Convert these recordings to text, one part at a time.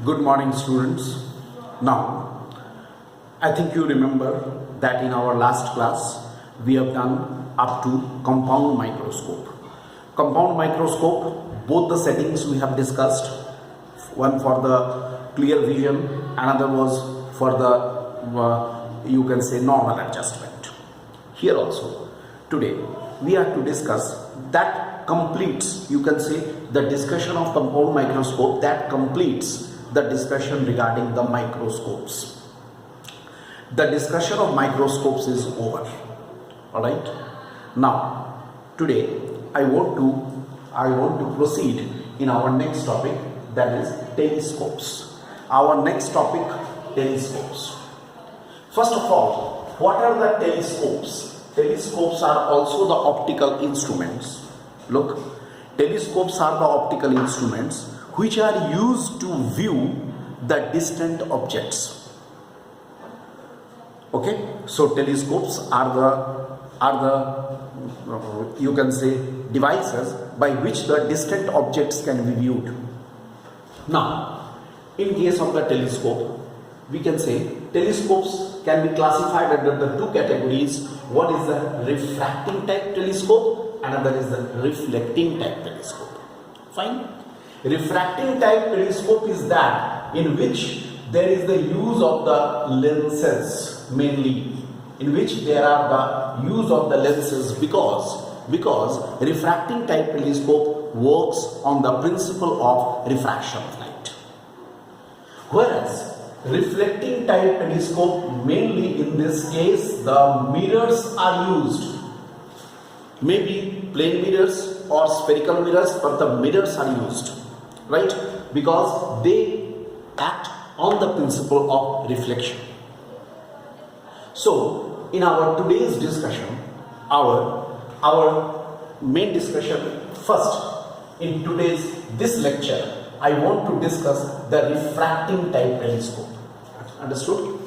Good morning, students. Now, I think you remember that in our last class we have done up to compound microscope. Compound microscope, both the settings we have discussed. One for the clear vision, another was for the you can say normal adjustment. Here also, today we are to discuss that completes, you can say, the discussion of compound microscope that completes the discussion regarding the microscopes. The discussion of microscopes is over. Alright. Now, today I want to proceed in our next topic, that is telescopes. Our next topic, telescopes. First of all, what are the telescopes? Telescopes are also the optical instruments. Look, telescopes are the optical instruments which are used to view the distant objects. Okay, so telescopes are the you can say devices by which the distant objects can be viewed. Now, in case of the telescope, we can say telescopes can be classified under the two categories. One is the refracting type telescope, another is the reflecting type telescope. Fine. Refracting type telescope is that in which there is the use of the lenses, mainly in which there are the use of the lenses because refracting type telescope works on the principle of refraction of light, whereas reflecting type telescope, mainly in this case the mirrors are used, maybe plane mirrors or spherical mirrors, but the mirrors are used, right, because they act on the principle of reflection. So in our today's discussion, our main discussion, first in this lecture, I want to discuss the refracting type telescope. Understood?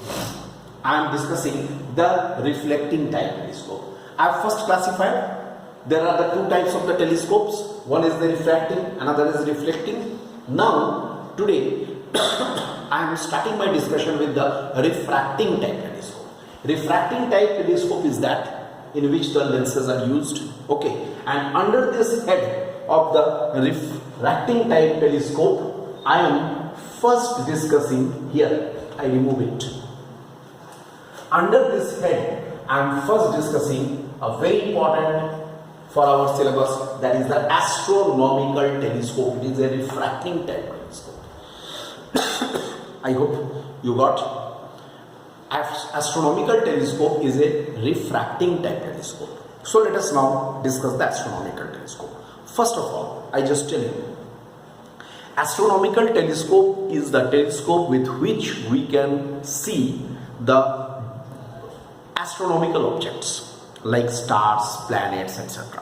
I am discussing the reflecting type telescope. I have first classified there are the two types of the telescopes. One is the refracting, another is reflecting. Now, today I am starting my discussion with the refracting type telescope. Refracting type telescope is that in which the lenses are used. Okay, and under this head of the refracting type telescope, I am first discussing here. I remove it. Under this head, I am first discussing a very important for our syllabus, that is the astronomical telescope. It is a refracting type telescope. I hope you got. Astronomical telescope is a refracting type telescope. So let us now discuss the astronomical telescope. First of all, I just tell you, astronomical telescope is the telescope with which we can see the astronomical objects like stars, planets, etc.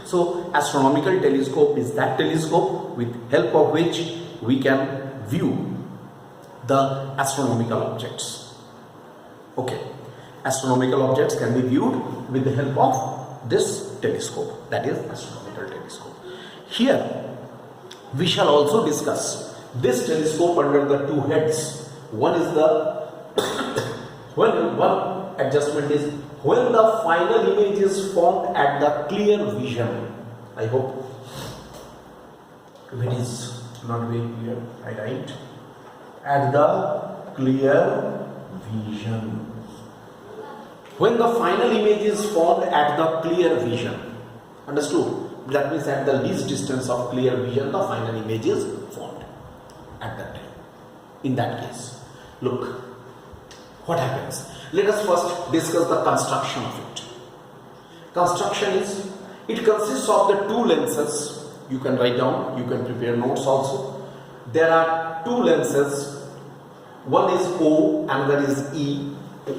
So astronomical telescope is that telescope with help of which we can view the astronomical objects. Okay, astronomical objects can be viewed with the help of this telescope, that is astronomical telescope. Here we shall also discuss this telescope under the two heads. One is the one adjustment is when the final image is formed at the clear vision. I hope it is not very clear. I write at the clear vision. When the final image is formed at the clear vision. Understood? That means at the least distance of clear vision, the final image is formed at that time. In that case, look what happens. Let us first discuss the construction of it. Construction is, it consists of the two lenses. You can write down, you can prepare notes also. There are two lenses. One is O, another is E.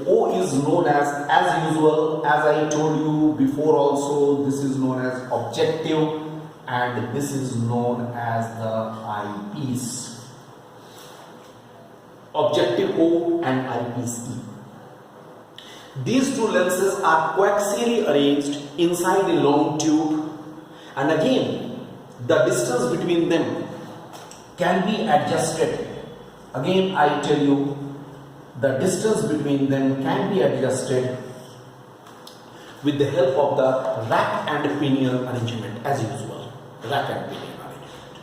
O is known as usual, as I told you before also, this is known as objective and this is known as the eyepiece. Objective O and eyepiece E. These two lenses are coaxially arranged inside a long tube, and again the distance between them can be adjusted. Again, I tell you, the distance between them can be adjusted with the help of the rack and pinion arrangement, as usual. Rack and pinion arrangement.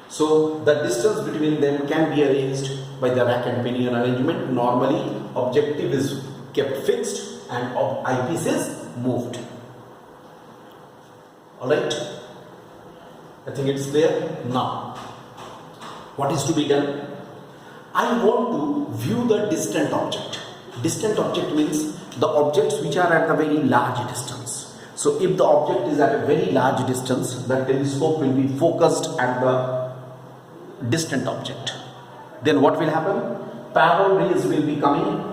So the distance between them can be arranged by the rack and pinion arrangement. Normally, objective is kept fixed and eyepiece is moved. Alright? I think it's clear. Now, what is to be done? I want to view the distant object. Distant object means the objects which are at a very large distance. So if the object is at a very large distance, the telescope will be focused at the distant object. Then what will happen? Parallel rays will be coming.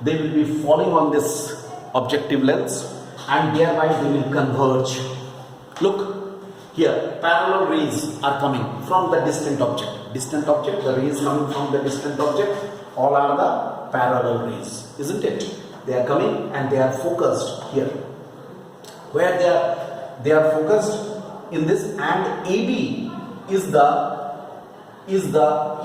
They will be falling on this objective lens and thereby they will converge. Look here, parallel rays are coming from the distant object. Distant object, the rays coming from the distant object, all are the parallel rays, isn't it? They are coming and they are focused here. Where they are focused in this, and AB is the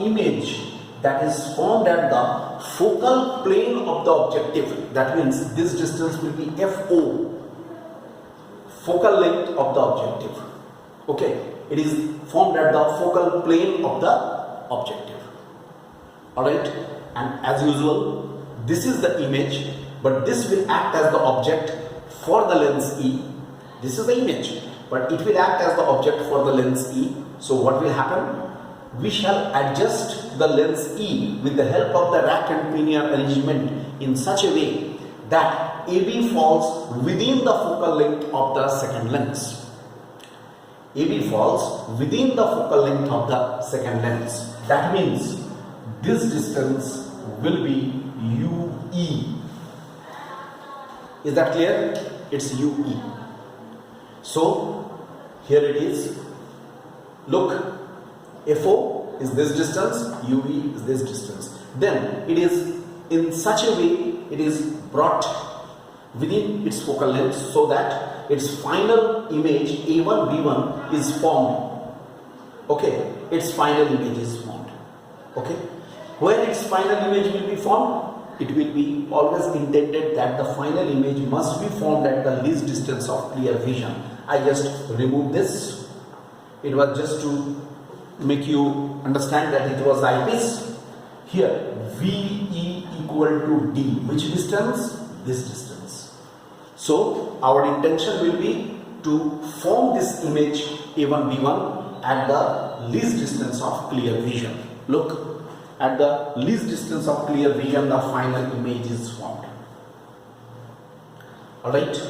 image that is formed at the focal plane of the objective. That means this distance will be FO, focal length of the objective. Okay, it is formed at the focal plane of the objective. Alright, and as usual, this is the image, but this will act as the object for the lens E. This is the image, but it will act as the object for the lens E. So what will happen? We shall adjust the lens E with the help of the rack and pinion arrangement in such a way that AB falls within the focal length of the second lens. AB falls within the focal length of the second lens. That means this distance will be UE. Is that clear? It's UE. So here it is. Look, FO is this distance, UE is this distance. Then it is in such a way it is brought within its focal length so that its final image A1B1 is formed. Okay, its final image is formed. Okay, where its final image will be formed? It will be always intended that the final image must be formed at the least distance of clear vision. I just remove this. It was just to make you understand that it was the eyepiece. Here, VE equal to D. Which distance? This distance. So, our intention will be to form this image A1B1 at the least distance of clear vision. Look, at the least distance of clear vision, the final image is formed. Alright?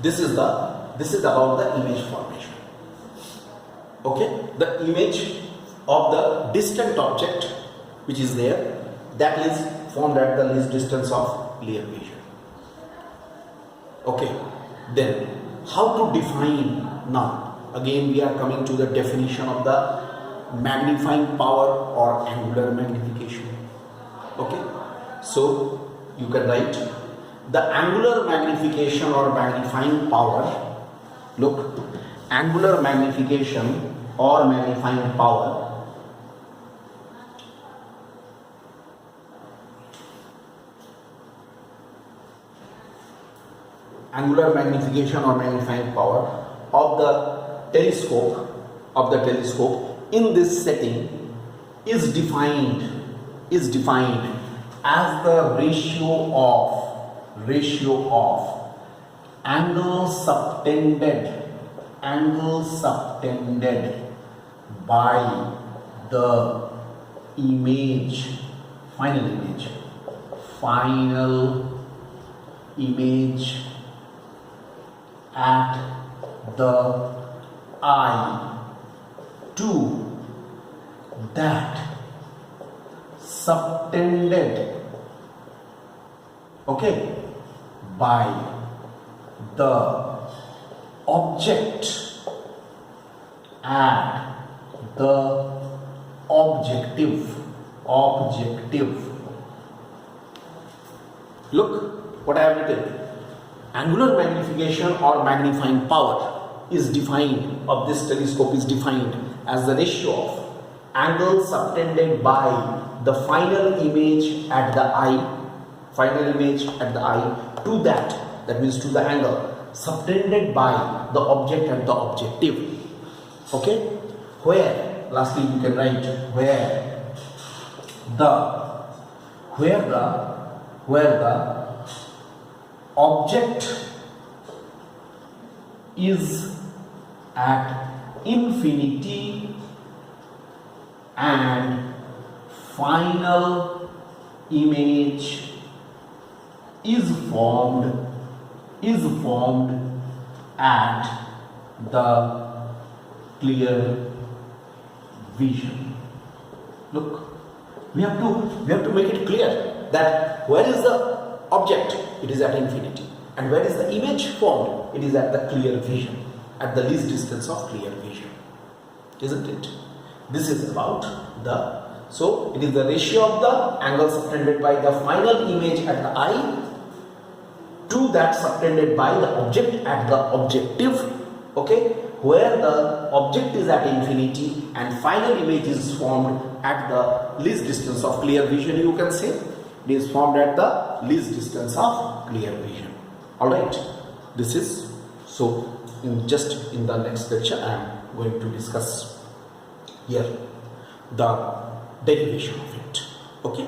This is about the image formation. Okay? The image of the distant object which is there, that is formed at the least distance of clear vision. Okay, then how to define now? Again we are coming to the definition of the magnifying power or angular magnification. Okay, so you can write the angular magnification or magnifying power. Look, angular magnification or magnifying power angular magnification or magnifying power of the telescope in this setting is defined as the ratio of angle subtended by the final image at the eye to that subtended, okay, by the object at the objective. Look what I have written. Angular magnification or magnifying power is defined of this telescope is defined as the ratio of angle subtended by the final image at the eye, to that means to the angle subtended by the object at the objective. Okay, where, lastly you can write where the object is at infinity and final image is formed at the clear vision. Look, we have to make it clear that where is the object? It is at infinity. And where is the image formed? It is at the clear vision, at the least distance of clear vision. Isn't it? This is about so it is the ratio of the angle subtended by the final image at the eye to that subtended by the object at the objective. Okay, where the object is at infinity and final image is formed at the least distance of clear vision, you can say. It is formed at the least distance of clear vision. Alright, this is so. In the next lecture, I am going to discuss here the derivation of it. Okay.